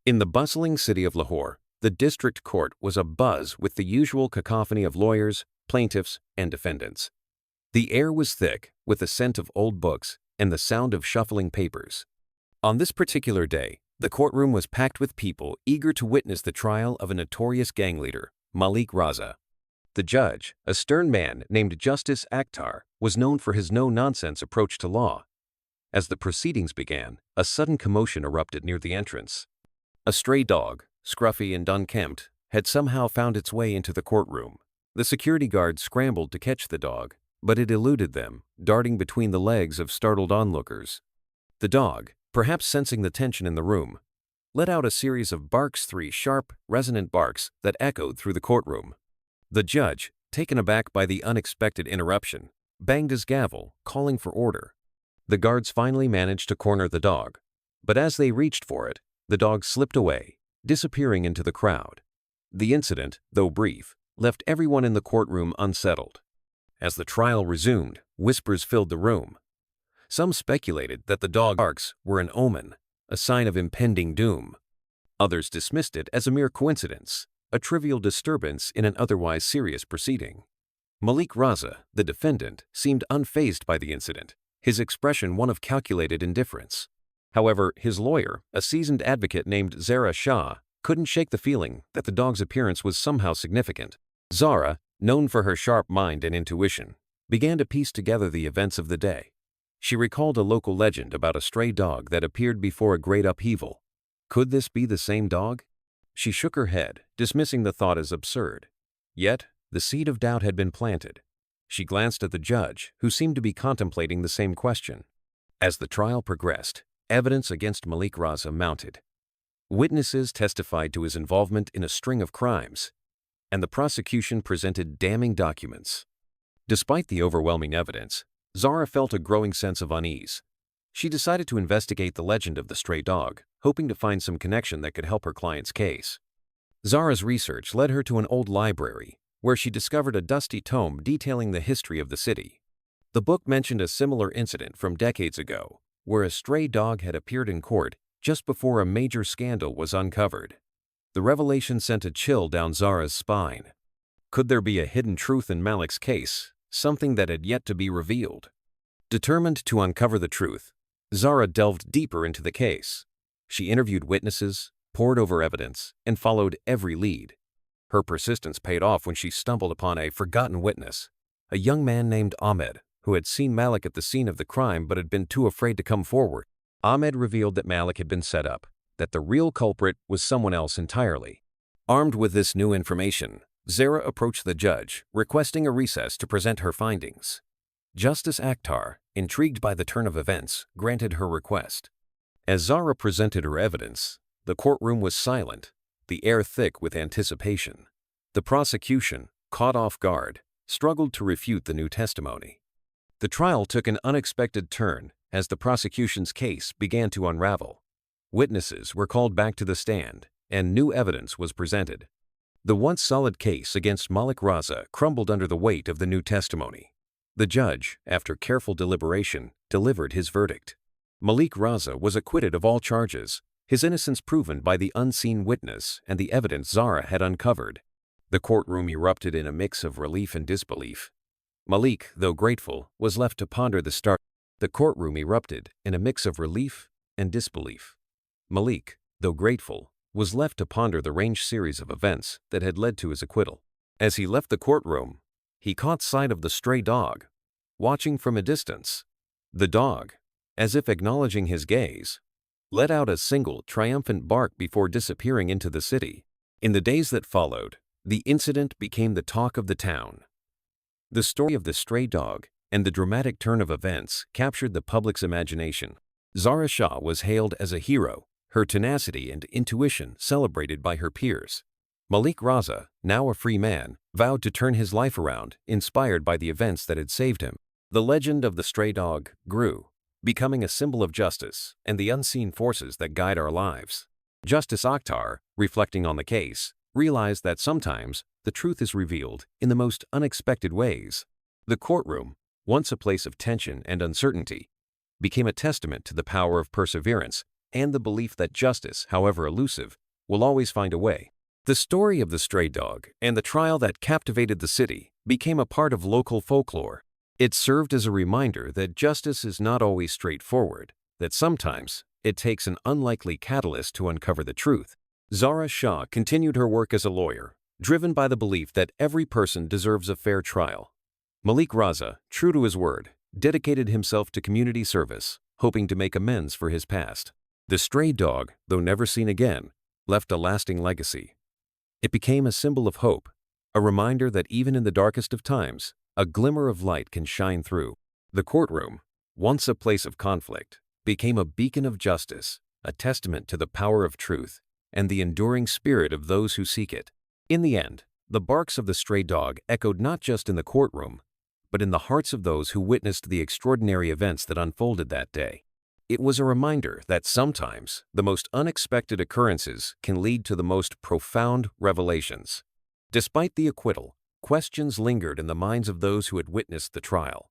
In the bustling city of Lahore, the district court was abuzz with the usual cacophony of lawyers, plaintiffs, and defendants. The air was thick with the scent of old books and the sound of shuffling papers. On this particular day, the courtroom was packed with people eager to witness the trial of a notorious gang leader, Malik Raza. The judge, a stern man named Justice Akhtar, was known for his no-nonsense approach to law. As the proceedings began, a sudden commotion erupted near the entrance. A stray dog, scruffy and unkempt, had somehow found its way into the courtroom. The security guards scrambled to catch the dog, but it eluded them, darting between the legs of startled onlookers. The dog, perhaps sensing the tension in the room, let out a series of barks, 3 sharp, resonant barks that echoed through the courtroom. The judge, taken aback by the unexpected interruption, banged his gavel, calling for order. The guards finally managed to corner the dog, but as they reached for it, the dog slipped away, disappearing into the crowd. The incident, though brief, left everyone in the courtroom unsettled. As the trial resumed, whispers filled the room. Some speculated that the dog barks were an omen, a sign of impending doom. Others dismissed it as a mere coincidence, a trivial disturbance in an otherwise serious proceeding. Malik Raza, the defendant, seemed unfazed by the incident, his expression one of calculated indifference. However, his lawyer, a seasoned advocate named Zara Shah, couldn't shake the feeling that the dog's appearance was somehow significant. Zara, known for her sharp mind and intuition, began to piece together the events of the day. She recalled a local legend about a stray dog that appeared before a great upheaval. Could this be the same dog? She shook her head, dismissing the thought as absurd. Yet, the seed of doubt had been planted. She glanced at the judge, who seemed to be contemplating the same question. As the trial progressed, evidence against Malik Raza mounted. Witnesses testified to his involvement in a string of crimes, and the prosecution presented damning documents. Despite the overwhelming evidence, Zara felt a growing sense of unease. She decided to investigate the legend of the stray dog, hoping to find some connection that could help her client's case. Zara's research led her to an old library, where she discovered a dusty tome detailing the history of the city. The book mentioned a similar incident from decades ago, where a stray dog had appeared in court just before a major scandal was uncovered. The revelation sent a chill down Zara's spine. Could there be a hidden truth in Malik's case, something that had yet to be revealed? Determined to uncover the truth, Zara delved deeper into the case. She interviewed witnesses, pored over evidence, and followed every lead. Her persistence paid off when she stumbled upon a forgotten witness, a young man named Ahmed, who had seen Malik at the scene of the crime but had been too afraid to come forward. Ahmed revealed that Malik had been set up, that the real culprit was someone else entirely. Armed with this new information, Zara approached the judge, requesting a recess to present her findings. Justice Akhtar, intrigued by the turn of events, granted her request. As Zara presented her evidence, the courtroom was silent, the air thick with anticipation. The prosecution, caught off guard, struggled to refute the new testimony. The trial took an unexpected turn as the prosecution's case began to unravel. Witnesses were called back to the stand, and new evidence was presented. The once solid case against Malik Raza crumbled under the weight of the new testimony. The judge, after careful deliberation, delivered his verdict. Malik Raza was acquitted of all charges, his innocence proven by the unseen witness and the evidence Zara had uncovered. The courtroom erupted in a mix of relief and disbelief. Malik, though grateful, was left to ponder the start. The courtroom erupted in a mix of relief and disbelief. Malik, though grateful, was left to ponder the strange series of events that had led to his acquittal. As he left the courtroom, he caught sight of the stray dog, watching from a distance. The dog, as if acknowledging his gaze, let out a single triumphant bark before disappearing into the city. In the days that followed, the incident became the talk of the town. The story of the stray dog and the dramatic turn of events captured the public's imagination. Zara Shah was hailed as a hero, her tenacity and intuition celebrated by her peers. Malik Raza, now a free man, vowed to turn his life around, inspired by the events that had saved him. The legend of the stray dog grew, becoming a symbol of justice and the unseen forces that guide our lives. Justice Akhtar, reflecting on the case, realized that sometimes the truth is revealed in the most unexpected ways. The courtroom, once a place of tension and uncertainty, became a testament to the power of perseverance and the belief that justice, however elusive, will always find a way. The story of the stray dog and the trial that captivated the city became a part of local folklore. It served as a reminder that justice is not always straightforward, that sometimes it takes an unlikely catalyst to uncover the truth. Zara Shah continued her work as a lawyer, driven by the belief that every person deserves a fair trial. Malik Raza, true to his word, dedicated himself to community service, hoping to make amends for his past. The stray dog, though never seen again, left a lasting legacy. It became a symbol of hope, a reminder that even in the darkest of times, a glimmer of light can shine through. The courtroom, once a place of conflict, became a beacon of justice, a testament to the power of truth and the enduring spirit of those who seek it. In the end, the barks of the stray dog echoed not just in the courtroom, but in the hearts of those who witnessed the extraordinary events that unfolded that day. It was a reminder that sometimes the most unexpected occurrences can lead to the most profound revelations. Despite the acquittal, questions lingered in the minds of those who had witnessed the trial.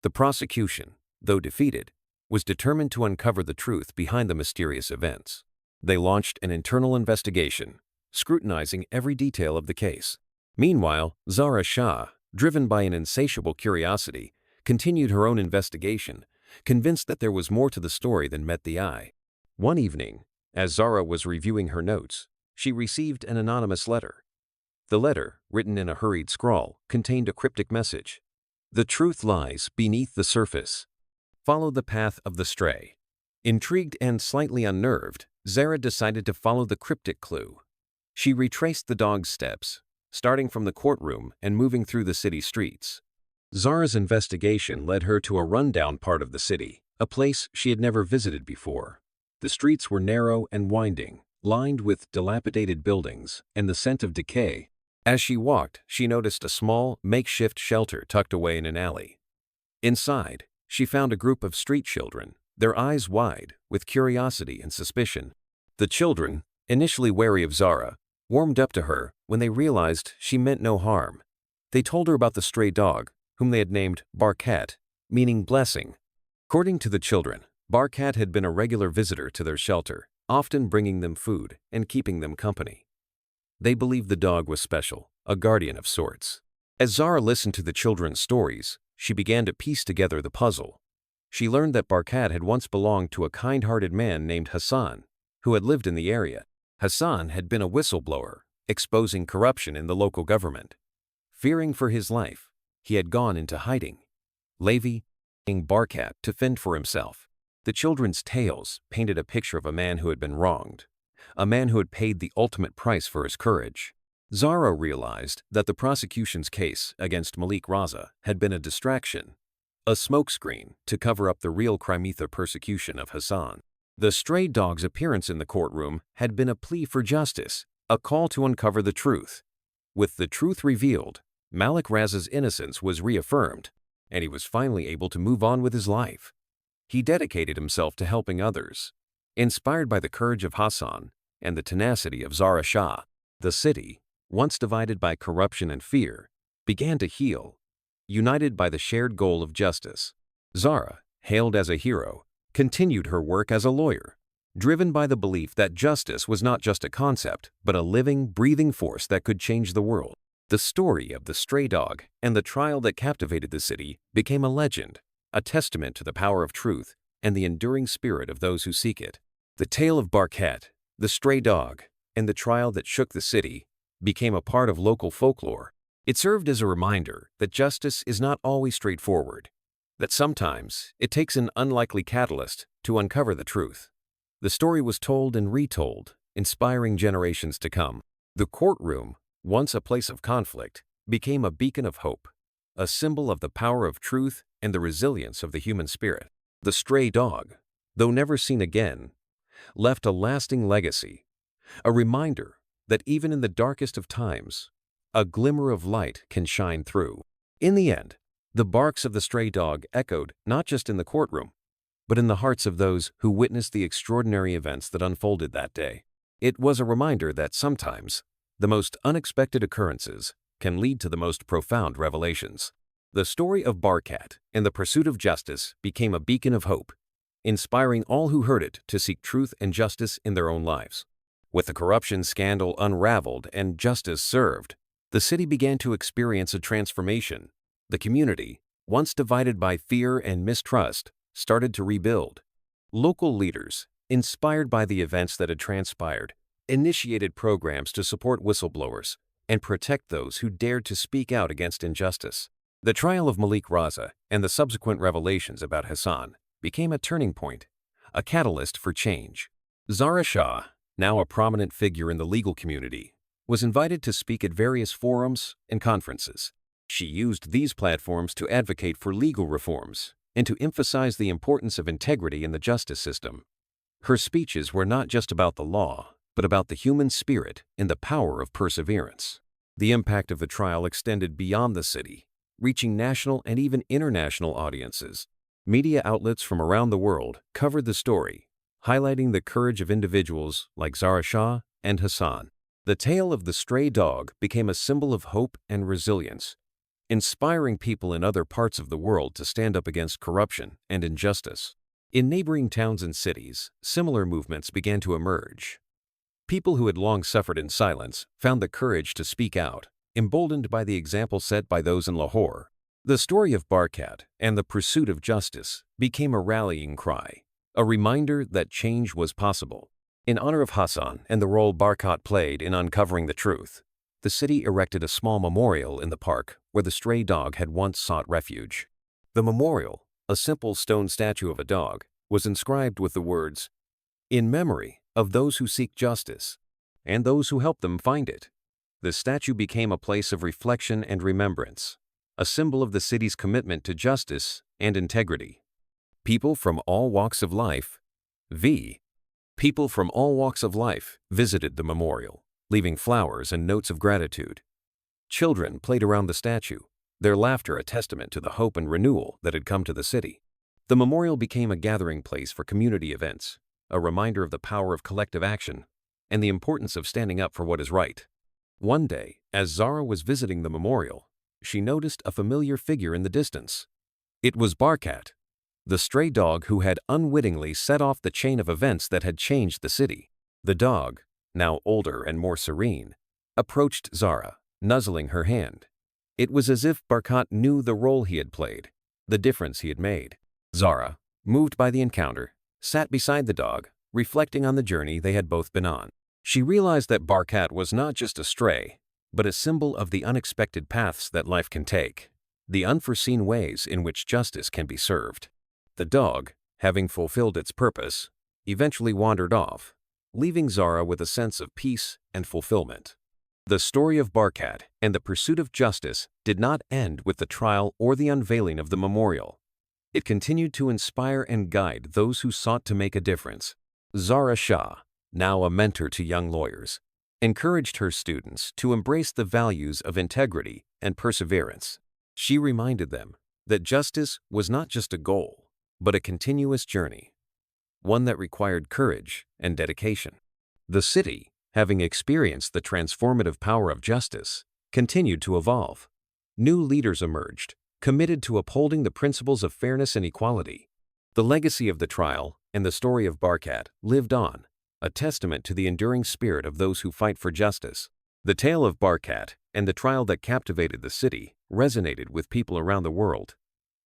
The prosecution, though defeated, was determined to uncover the truth behind the mysterious events. They launched an internal investigation, scrutinizing every detail of the case. Meanwhile, Zara Shah, driven by an insatiable curiosity, continued her own investigation, convinced that there was more to the story than met the eye. One evening, as Zara was reviewing her notes, she received an anonymous letter. The letter, written in a hurried scrawl, contained a cryptic message. "The truth lies beneath the surface. Follow the path of the stray." Intrigued and slightly unnerved, Zara decided to follow the cryptic clue. She retraced the dog's steps, starting from the courtroom and moving through the city streets. Zara's investigation led her to a rundown part of the city, a place she had never visited before. The streets were narrow and winding, lined with dilapidated buildings and the scent of decay. As she walked, she noticed a small, makeshift shelter tucked away in an alley. Inside, she found a group of street children, their eyes wide with curiosity and suspicion. The children, initially wary of Zara, warmed up to her when they realized she meant no harm. They told her about the stray dog, whom they had named Barkat, meaning blessing. According to the children, Barkat had been a regular visitor to their shelter, often bringing them food and keeping them company. They believed the dog was special, a guardian of sorts. As Zara listened to the children's stories, she began to piece together the puzzle. She learned that Barkat had once belonged to a kind-hearted man named Hassan, who had lived in the area. Hassan had been a whistleblower, exposing corruption in the local government. Fearing for his life, he had gone into hiding, leaving Barkat to fend for himself. The children's tales painted a picture of a man who had been wronged, a man who had paid the ultimate price for his courage. Zara realized that the prosecution's case against Malik Raza had been a distraction, a smokescreen to cover up the real criminal persecution of Hassan. The stray dog's appearance in the courtroom had been a plea for justice, a call to uncover the truth. With the truth revealed, Malik Raza's innocence was reaffirmed, and he was finally able to move on with his life. He dedicated himself to helping others. Inspired by the courage of Hassan and the tenacity of Zara Shah, the city, once divided by corruption and fear, began to heal, united by the shared goal of justice. Zara, hailed as a hero, continued her work as a lawyer, driven by the belief that justice was not just a concept, but a living, breathing force that could change the world. The story of the stray dog and the trial that captivated the city became a legend, a testament to the power of truth and the enduring spirit of those who seek it. The tale of Barkat, the stray dog, and the trial that shook the city became a part of local folklore. It served as a reminder that justice is not always straightforward, that sometimes it takes an unlikely catalyst to uncover the truth. The story was told and retold, inspiring generations to come. The courtroom, once a place of conflict, became a beacon of hope, a symbol of the power of truth and the resilience of the human spirit. The stray dog, though never seen again, left a lasting legacy, a reminder that even in the darkest of times, a glimmer of light can shine through. In the end, the barks of the stray dog echoed not just in the courtroom, but in the hearts of those who witnessed the extraordinary events that unfolded that day. It was a reminder that sometimes the most unexpected occurrences can lead to the most profound revelations. The story of Barkat and the pursuit of justice became a beacon of hope, inspiring all who heard it to seek truth and justice in their own lives. With the corruption scandal unraveled and justice served, the city began to experience a transformation. The community, once divided by fear and mistrust, started to rebuild. Local leaders, inspired by the events that had transpired, initiated programs to support whistleblowers and protect those who dared to speak out against injustice. The trial of Malik Raza and the subsequent revelations about Hassan became a turning point, a catalyst for change. Zara Shah, now a prominent figure in the legal community, was invited to speak at various forums and conferences. She used these platforms to advocate for legal reforms and to emphasize the importance of integrity in the justice system. Her speeches were not just about the law, but about the human spirit and the power of perseverance. The impact of the trial extended beyond the city, reaching national and even international audiences. Media outlets from around the world covered the story, highlighting the courage of individuals like Zara Shah and Hassan. The tale of the stray dog became a symbol of hope and resilience, inspiring people in other parts of the world to stand up against corruption and injustice. In neighboring towns and cities, similar movements began to emerge. People who had long suffered in silence found the courage to speak out, emboldened by the example set by those in Lahore. The story of Barkat and the pursuit of justice became a rallying cry, a reminder that change was possible. In honor of Hassan and the role Barkat played in uncovering the truth, the city erected a small memorial in the park where the stray dog had once sought refuge. The memorial, a simple stone statue of a dog, was inscribed with the words, "In memory of those who seek justice and those who help them find it." The statue became a place of reflection and remembrance, a symbol of the city's commitment to justice and integrity. People from all walks of life visited the memorial, leaving flowers and notes of gratitude. Children played around the statue, their laughter a testament to the hope and renewal that had come to the city. The memorial became a gathering place for community events, a reminder of the power of collective action and the importance of standing up for what is right. One day, as Zara was visiting the memorial, she noticed a familiar figure in the distance. It was Barkat, the stray dog who had unwittingly set off the chain of events that had changed the city. The dog, now older and more serene, approached Zara, nuzzling her hand. It was as if Barkat knew the role he had played, the difference he had made. Zara, moved by the encounter, sat beside the dog, reflecting on the journey they had both been on. She realized that Barkat was not just a stray, but a symbol of the unexpected paths that life can take, the unforeseen ways in which justice can be served. The dog, having fulfilled its purpose, eventually wandered off, leaving Zara with a sense of peace and fulfillment. The story of Barkat and the pursuit of justice did not end with the trial or the unveiling of the memorial. It continued to inspire and guide those who sought to make a difference. Zara Shah, now a mentor to young lawyers, encouraged her students to embrace the values of integrity and perseverance. She reminded them that justice was not just a goal, but a continuous journey, one that required courage and dedication. The city, having experienced the transformative power of justice, continued to evolve. New leaders emerged, committed to upholding the principles of fairness and equality. The legacy of the trial and the story of Barkat lived on, a testament to the enduring spirit of those who fight for justice. The tale of Barkat and the trial that captivated the city resonated with people around the world.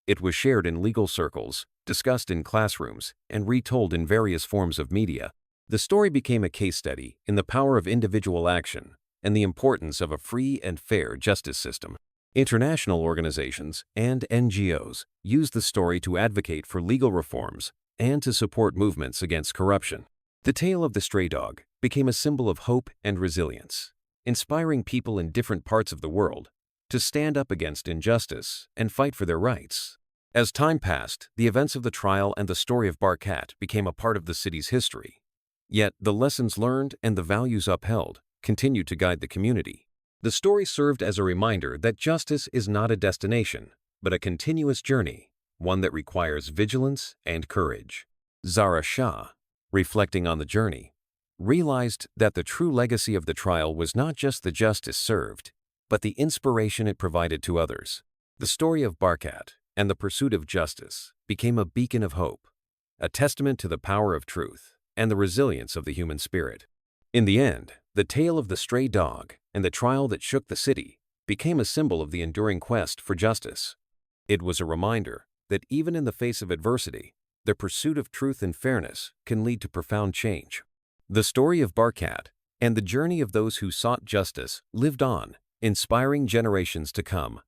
It was shared in legal circles, discussed in classrooms, and retold in various forms of media. The story became a case study in the power of individual action and the importance of a free and fair justice system. International organizations and NGOs used the story to advocate for legal reforms and to support movements against corruption. The tale of the stray dog became a symbol of hope and resilience, inspiring people in different parts of the world to stand up against injustice and fight for their rights. As time passed, the events of the trial and the story of Barkat became a part of the city's history. Yet the lessons learned and the values upheld continued to guide the community. The story served as a reminder that justice is not a destination, but a continuous journey, one that requires vigilance and courage. Zara Shah, reflecting on the journey, realized that the true legacy of the trial was not just the justice served, but the inspiration it provided to others. The story of Barkat and the pursuit of justice became a beacon of hope, a testament to the power of truth and the resilience of the human spirit. In the end, the tale of the stray dog and the trial that shook the city became a symbol of the enduring quest for justice. It was a reminder that even in the face of adversity, the pursuit of truth and fairness can lead to profound change. The story of Barkat and the journey of those who sought justice lived on, inspiring generations to come.